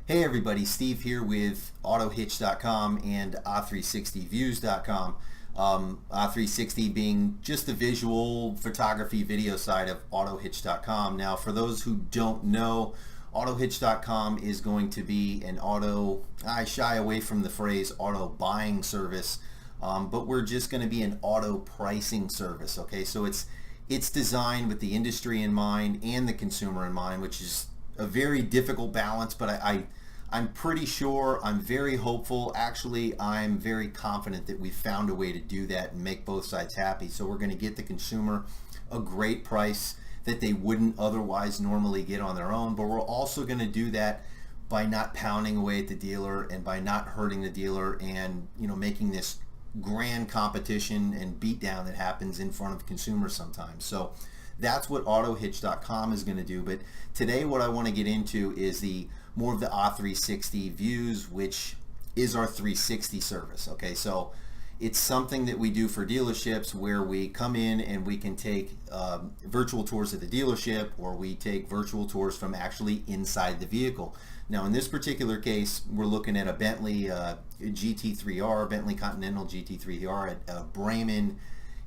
Hey everybody, Steve here with Autohitch.com and A360views.com. A360 being just the visual photography video side of Autohitch.com. Now for those who don't know, Autohitch.com is going to be an I shy away from the phrase auto buying service, but we're just going to be an auto pricing service. Okay, so it's designed with the industry in mind and the consumer in mind, which is a very difficult balance, but I'm pretty sure, I'm very hopeful, actually I'm very confident that we've found a way to do that and make both sides happy. So we're going to get the consumer a great price that they wouldn't otherwise normally get on their own, but we're also going to do that by not pounding away at the dealer and by not hurting the dealer and making this grand competition and beatdown that happens in front of consumers sometimes. So that's what Autohitch.com is going to do. But today what I want to get into is more of the A360 views, which is our 360 service. Okay, so it's something that we do for dealerships where we come in and we can take virtual tours of the dealership, or we take virtual tours from actually inside the vehicle. Now in this particular case, we're looking at a Bentley GT3R, Bentley Continental GT3R at Bremen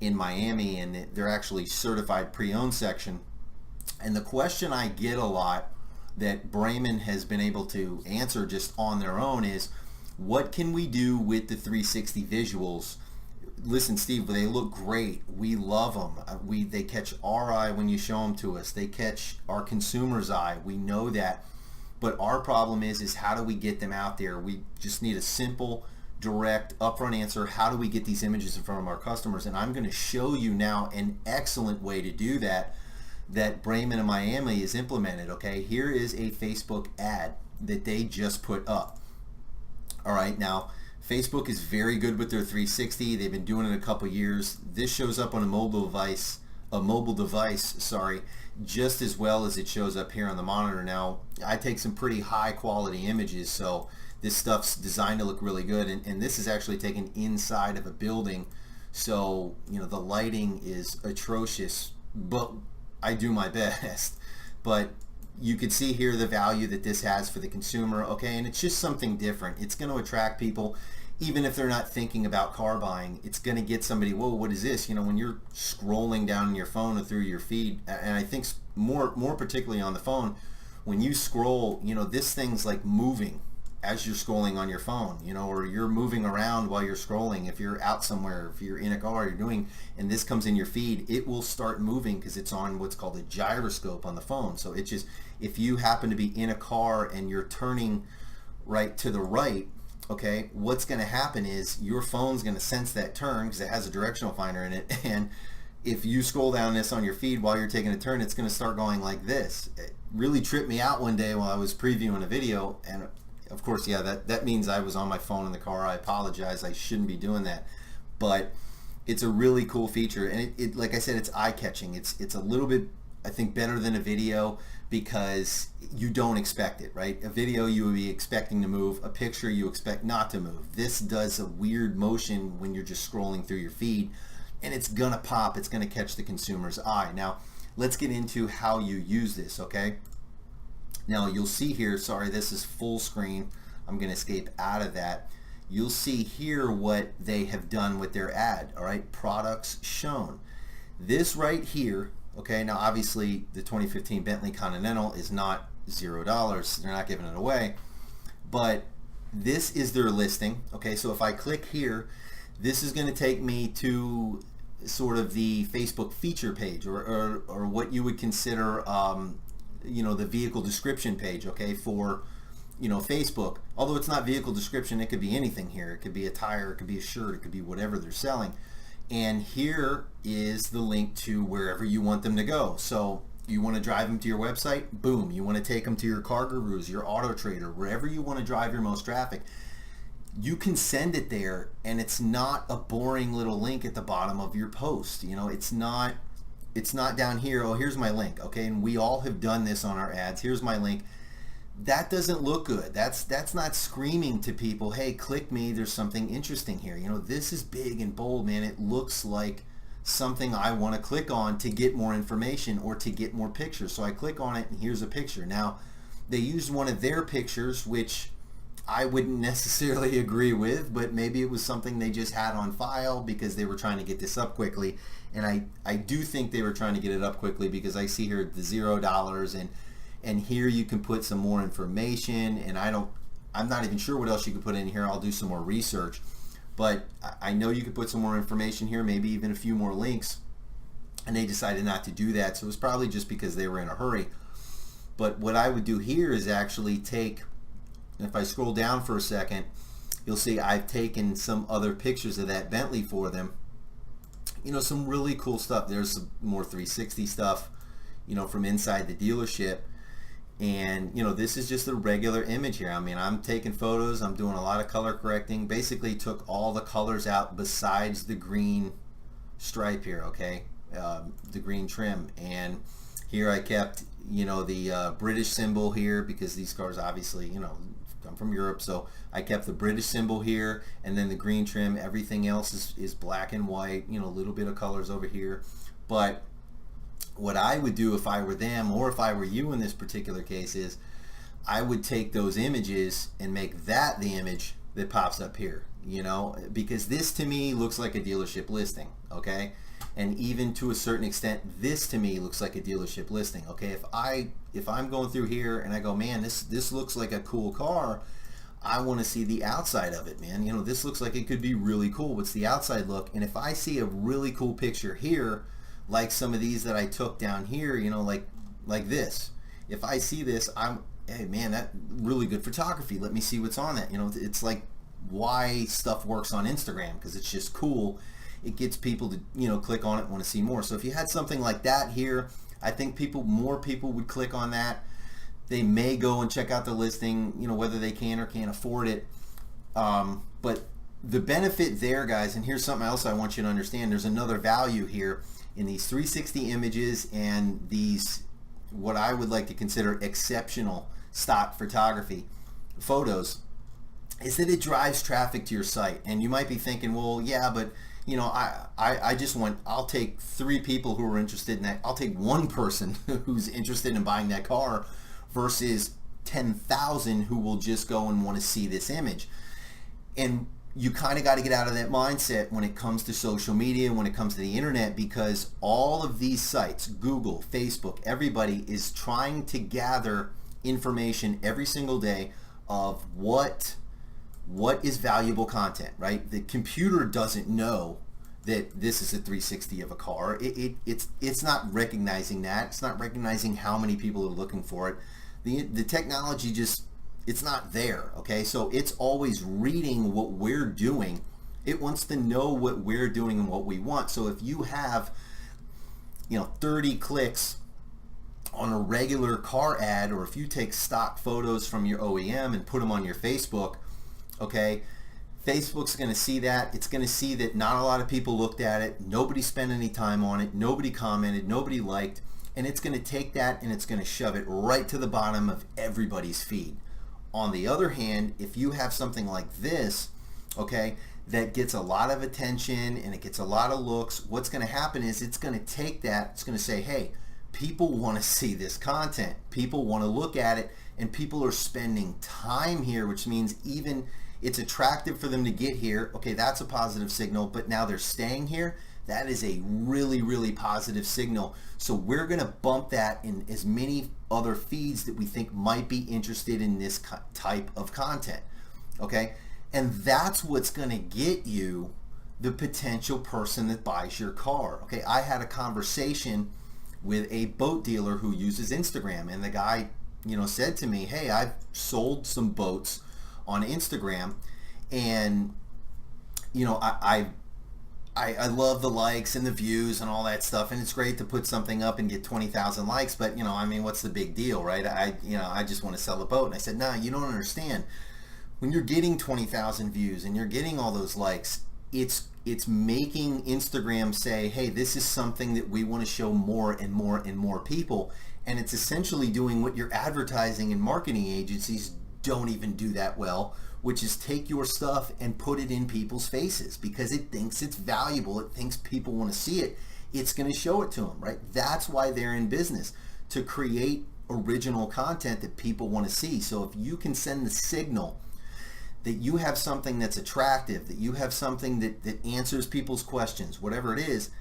in Miami, and they're actually certified pre-owned section. And the question I get a lot that Bremen has been able to answer just on their own is, what can we do with the 360 visuals? Listen, Steve, they look great. We love them. They catch our eye when you show them to us. They catch our consumer's eye. We know that. But our problem is how do we get them out there? We just need a simple, direct, upfront answer. How do we get these images in front of our customers? And I'm going to show you now an excellent way to do that Bremen and Miami is implemented. Okay, here is a Facebook ad that they just put up. All right, now Facebook is very good with their 360. They've been doing it a couple years. This shows up on a mobile device, just as well as it shows up here on the monitor. Now I take some pretty high quality images, so this stuff's designed to look really good, and this is actually taken inside of a building, so the lighting is atrocious, but I do my best. But you can see here the value that this has for the consumer. Okay, and it's just something different. It's going to attract people even if they're not thinking about car buying. It's going to get somebody, whoa, what is this? When you're scrolling down on your phone or through your feed, and I think more particularly on the phone, when you scroll, this thing's like moving as you're scrolling on your phone, or you're moving around while you're scrolling. If you're out somewhere, if you're in a car, and this comes in your feed, it will start moving because it's on what's called a gyroscope on the phone. So it just, if you happen to be in a car and you're turning right to the right, okay, what's going to happen is your phone's going to sense that turn because it has a directional finder in it, and if you scroll down this on your feed while you're taking a turn, it's going to start going like this. It really tripped me out one day while I was previewing a video, and of course, yeah, that means I was on my phone in the car. I apologize. I shouldn't be doing that. But it's a really cool feature, and it like I said, it's eye-catching. It's a little bit, I think, better than a video because you don't expect it, right? A video you would be expecting to move. A picture you expect not to move. This does a weird motion when you're just scrolling through your feed, and it's gonna pop. It's gonna catch the consumer's eye. Now, let's get into how you use this, okay? Now you'll see here, sorry, this is full screen. I'm going to escape out of that. You'll see here what they have done with their ad, all right? Products shown. This right here, okay, now obviously the 2015 Bentley Continental is not $0. They're not giving it away. But this is their listing, okay? So if I click here, this is going to take me to sort of the Facebook feature page, or what you would consider the vehicle description page, okay, for Facebook. Although it's not vehicle description, it could be anything here. It could be a tire, it could be a shirt, it could be whatever they're selling. And here is the link to wherever you want them to go. So you want to drive them to your website, boom. You want to take them to your Car Gurus, your Auto Trader, wherever you want to drive your most traffic. You can send it there, and it's not a boring little link at the bottom of your post. It's not down here, oh, here's my link, okay? And we all have done this on our ads. Here's my link. That doesn't look good. That's not screaming to people, hey, click me, there's something interesting here. This is big and bold, man. It looks like something I want to click on to get more information or to get more pictures. So I click on it, and here's a picture. Now, they used one of their pictures, which I wouldn't necessarily agree with, but maybe it was something they just had on file because they were trying to get this up quickly. And I do think they were trying to get it up quickly, because I see here the $0, and here you can put some more information, and I'm not even sure what else you could put in here. I'll do some more research, but I know you could put some more information here, maybe even a few more links, and they decided not to do that. So it was probably just because they were in a hurry. But what I would do here is actually take, if I scroll down for a second, you'll see I've taken some other pictures of that Bentley for them. You know, some really cool stuff. There's some more 360 stuff, you know, from inside the dealership. And, you know, this is just a regular image here. I mean, I'm taking photos, I'm doing a lot of color correcting. Basically took all the colors out besides the green stripe here, okay? The green trim. And here I kept, you know, the British symbol here, because these cars obviously, you know, come from Europe, so I kept the British symbol here, and then the green trim. Everything else is black and white, you know, a little bit of colors over here. But what I would do if I were them, or if I were you in this particular case, is I would take those images and make that the image that pops up here, you know, because this to me looks like a dealership listing, okay? And even to a certain extent, this to me looks like a dealership listing, okay? If I'm going through here and I go, man, this looks like a cool car, I want to see the outside of it, man. You know, this looks like it could be really cool. What's the outside look? And if I see a really cool picture here, like some of these that I took down here, you know, like this. If I see this, hey man, that really good photography. Let me see what's on that. You know, it's like why stuff works on Instagram, because it's just cool. It gets people to, you know, click on it and want to see more. So if you had something like that here, I think more people would click on that. They may go and check out the listing, you know, whether they can or can't afford it. But the benefit there, guys, and here's something else I want you to understand. There's another value here in these 360 images and these, what I would like to consider exceptional stock photography photos, is that it drives traffic to your site. And you might be thinking, well, yeah, but you know, I just want, I'll take 3 people who are interested in that. I'll take 1 person who's interested in buying that car versus 10,000 who will just go and want to see this image. And you kind of got to get out of that mindset when it comes to social media, when it comes to the internet, because all of these sites, Google, Facebook, everybody is trying to gather information every single day of what is valuable content, right? The computer doesn't know that this is a 360 of a car. It's not recognizing that. It's not recognizing how many people are looking for it. The technology just, it's not there, okay? So it's always reading what we're doing. It wants to know what we're doing and what we want. So if you have, you know, 30 clicks on a regular car ad, or if you take stock photos from your OEM and put them on your Facebook, okay, Facebook's going to see that. It's going to see that not a lot of people looked at it. Nobody spent any time on it. Nobody commented. Nobody liked. And it's going to take that and it's going to shove it right to the bottom of everybody's feed. On the other hand, if you have something like this, okay, that gets a lot of attention and it gets a lot of looks, what's going to happen is it's going to take that, it's going to say, hey, people want to see this content. People want to look at it, and people are spending time here, which means even it's attractive for them to get here. Okay, that's a positive signal, but now they're staying here. That is a really, really positive signal. So we're going to bump that in as many other feeds that we think might be interested in this type of content. Okay, and that's what's going to get you the potential person that buys your car. Okay, I had a conversation with a boat dealer who uses Instagram, and the guy, you know, said to me, hey, I've sold some boats on Instagram, and you know, I love the likes and the views and all that stuff, and it's great to put something up and get 20,000 likes, but you know, I mean, what's the big deal, right? I just want to sell a boat. And I said, no, you don't understand. When you're getting 20,000 views and you're getting all those likes, it's making Instagram say, hey, this is something that we want to show more and more and more people. And it's essentially doing what your advertising and marketing agencies don't even do that well, which is take your stuff and put it in people's faces because it thinks it's valuable. It thinks people want to see it. It's going to show it to them, right? That's why they're in business, to create original content that people want to see. So if you can send the signal that you have something that's attractive, that you have something that answers people's questions, whatever it is,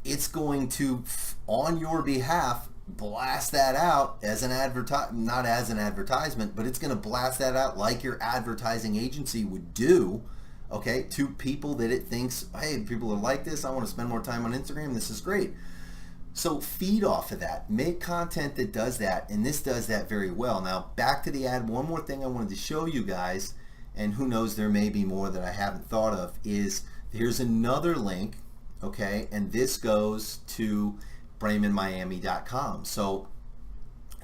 it's going to, on your behalf, blast that out as an not as an advertisement, but it's going to blast that out like your advertising agency would do, okay, to people that it thinks, hey, people are like this, I want to spend more time on Instagram, this is great. So feed off of that, make content that does that, and this does that very well. Now back to the ad, one more thing I wanted to show you guys, and who knows, there may be more that I haven't thought of, is here's another link, okay, and this goes to BremenMiami.com. So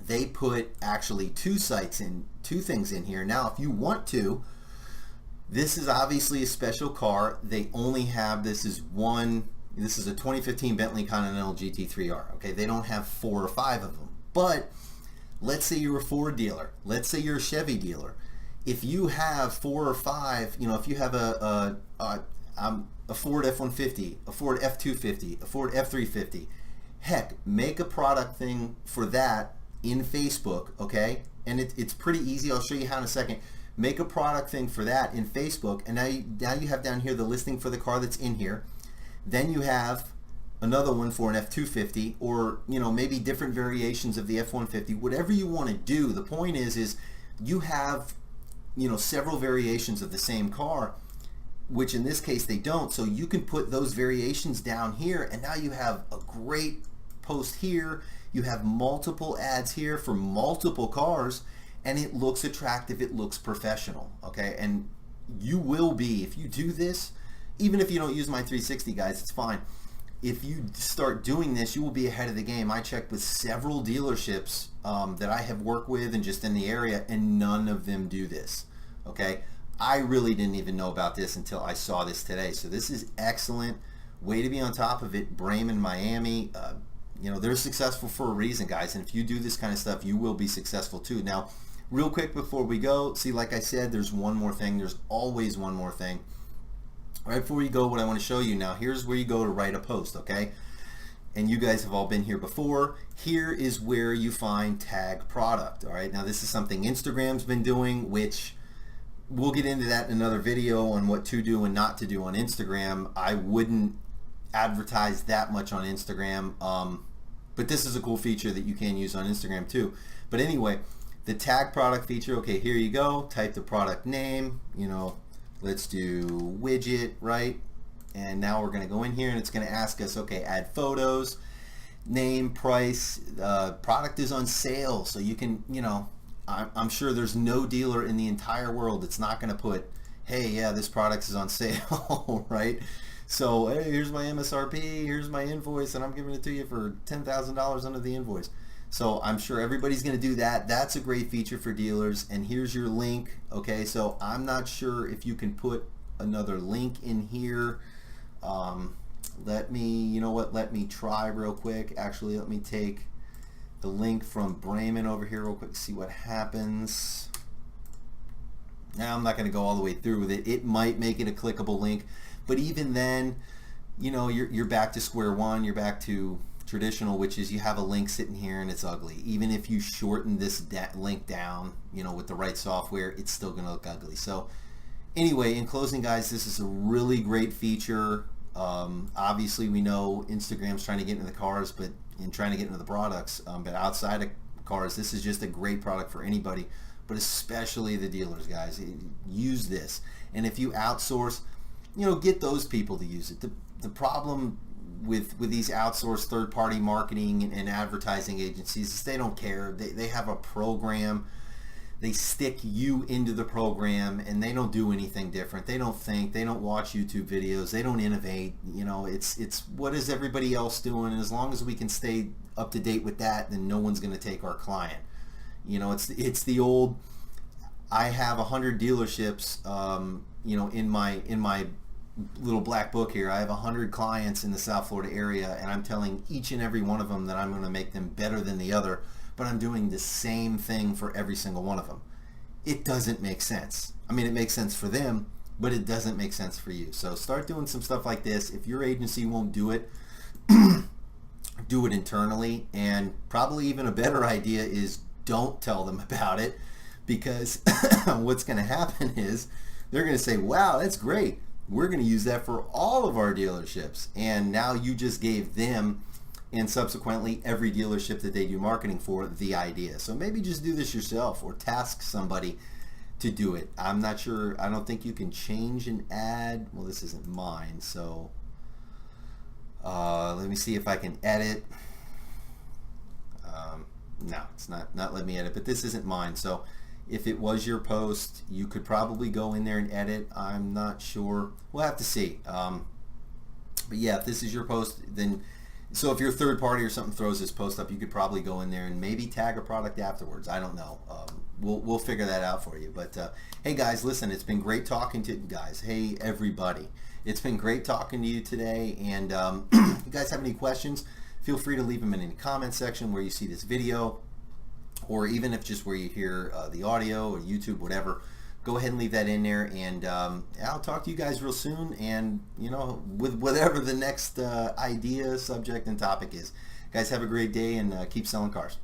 they put actually two things in here. Now if you want to, this is obviously a special car. They only have, this is a 2015 Bentley Continental GT3R, okay? They don't have 4 or 5 of them. But let's say you're a Ford dealer, let's say you're a Chevy dealer. If you have 4 or 5, you know, if you have a Ford F-150, a Ford F-250, a Ford F-350, heck, make a product thing for that in Facebook, okay? And it's pretty easy. I'll show you how in a second. Make a product thing for that in Facebook, and now you have down here the listing for the car that's in here. Then you have another one for an F-250, or you know, maybe different variations of the F-150. Whatever you want to do. The point is you have, you know, several variations of the same car, which in this case they don't. So you can put those variations down here, and now you have a great post here. You have multiple ads here for multiple cars, and it looks attractive, it looks professional, okay? And you will be, if you do this, even if you don't use my 360, guys, it's fine. If you start doing this, you will be ahead of the game. I checked with several dealerships that I have worked with and just in the area, and none of them do this, okay? I really didn't even know about this until I saw this today. So this is excellent. Way to be on top of it. Bremen, Miami, you know, they're successful for a reason, guys. And if you do this kind of stuff, you will be successful too. Now, real quick before we go, see, like I said, there's one more thing. There's always one more thing. Right before you go, what I want to show you now, here's where you go to write a post, okay? And you guys have all been here before. Here is where you find tag product, all right? Now, this is something Instagram's been doing, which we'll get into that in another video on what to do and not to do on Instagram. I wouldn't advertise that much on Instagram, but this is a cool feature that you can use on Instagram too. But anyway, the tag product feature, okay, here you go. Type the product name, you know, let's do widget, right? And now we're going to go in here and it's going to ask us, okay, add photos, name, price, product is on sale. So you can, you know, I'm sure there's no dealer in the entire world that's not going to put, hey, yeah, this product is on sale, right? So, hey, here's my MSRP, here's my invoice, and I'm giving it to you for $10,000 under the invoice. So I'm sure everybody's going to do that. That's a great feature for dealers. And here's your link. Okay, so I'm not sure if you can put another link in here. Let me, you know what, let me try real quick. Actually, let me take the link from Bremen over here real quick, see what happens. Now I'm not going to go all the way through with it. It might make it a clickable link, but even then, you know, you're back to square one. You're back to traditional, which is you have a link sitting here and it's ugly. Even if you shorten this link down, you know, with the right software, it's still going to look ugly. So anyway, in closing, guys, this is a really great feature. Obviously, we know Instagram's trying to get into the cars, but trying to get into the products. But outside of cars, this is just a great product for anybody, but especially the dealers, guys. Use this. And if you outsource, you know, get those people to use it. The problem with these outsourced third-party marketing and advertising agencies is they don't care. They have a program. They stick you into the program and they don't do anything different. They don't think. They don't watch YouTube videos. They don't innovate. You know, it's what is everybody else doing? And as long as we can stay up to date with that, then no one's going to take our client. You know, it's the old, I have 100 dealerships, you know, in my little black book here. I have 100 clients in the South Florida area, and I'm telling each and every one of them that I'm going to make them better than the other, but I'm doing the same thing for every single one of them. It doesn't make sense. I mean, it makes sense for them, but it doesn't make sense for you. So start doing some stuff like this. If your agency won't do it, do it internally, and probably even a better idea is don't tell them about it, because what's going to happen is they're going to say, wow, that's great, we're going to use that for all of our dealerships. And now you just gave them, and subsequently every dealership that they do marketing for, the idea. So maybe just do this yourself, or task somebody to do it. I'm not sure, I don't think you can change an ad. Well, this isn't mine, so let me see if I can edit. No, it's not letting me edit, but this isn't mine. So if it was your post, you could probably go in there and edit. I'm not sure. We'll have to see. But yeah, if this is your post, then, so if your third party or something throws this post up, you could probably go in there and maybe tag a product afterwards. I don't know. We'll figure that out for you. But hey guys, listen, it's been great talking to you guys. Hey everybody, it's been great talking to you today. And if you guys have any questions, feel free to leave them in the comment section where you see this video, or even if just where you hear the audio or YouTube, whatever. Go ahead and leave that in there, and I'll talk to you guys real soon, and with whatever the next idea, subject, and topic is. Guys, have a great day, and keep selling cars.